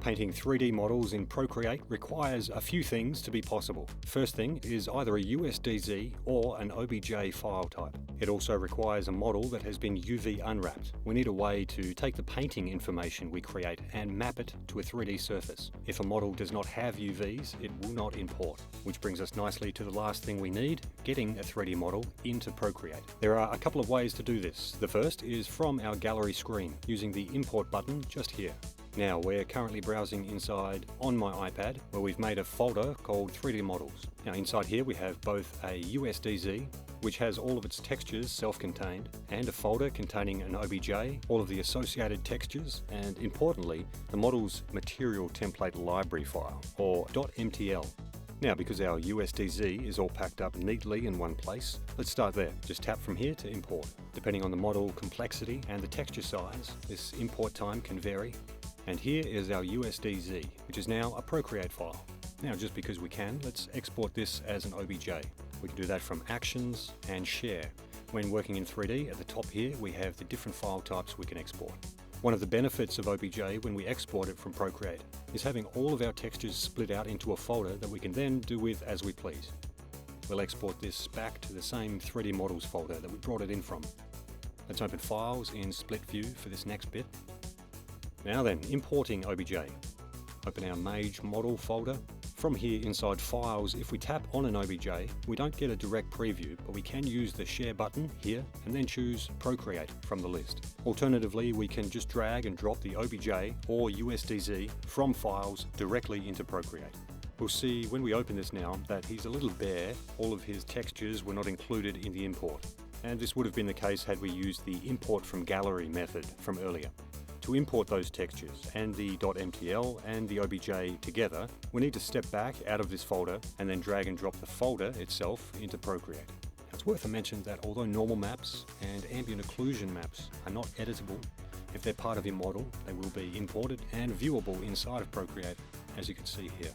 Painting 3D models in Procreate requires a few things to be possible. First thing is either a USDZ or an OBJ file type. It also requires a model that has been UV unwrapped. We need a way to take the painting information we create and map it to a 3D surface. If a model does not have UVs, it will not import. Which brings us nicely to the last thing we need, getting a 3D model into Procreate. There are a couple of ways to do this. The first is from our gallery screen, using the import button just here. Now, we're currently browsing inside on my iPad, where we've made a folder called 3D Models. Now, inside here we have both a USDZ, which has all of its textures self-contained, and a folder containing an OBJ, all of the associated textures, and importantly, the model's material template library file, or .mtl. Now, because our USDZ is all packed up neatly in one place, let's start there. Just tap from here to import. Depending on the model complexity and the texture size, this import time can vary. And here is our USDZ, which is now a Procreate file. Now, just because we can, let's export this as an OBJ. We can do that from Actions and Share. When working in 3D, at the top here, we have the different file types we can export. One of the benefits of OBJ when we export it from Procreate is having all of our textures split out into a folder that we can then do with as we please. We'll export this back to the same 3D Models folder that we brought it in from. Let's open Files in Split View for this next bit. Now then, importing OBJ. Open our Mage Model folder. From here inside Files, if we tap on an OBJ, we don't get a direct preview, but we can use the Share button here and then choose Procreate from the list. Alternatively, we can just drag and drop the OBJ or USDZ from Files directly into Procreate. We'll see when we open this now that he's a little bare. All of his textures were not included in the import. And this would have been the case had we used the Import from Gallery method from earlier. To import those textures and the .mtl and the OBJ together, we need to step back out of this folder and then drag and drop the folder itself into Procreate. Now, it's worth a mention that although normal maps and ambient occlusion maps are not editable, if they're part of your model, they will be imported and viewable inside of Procreate, as you can see here.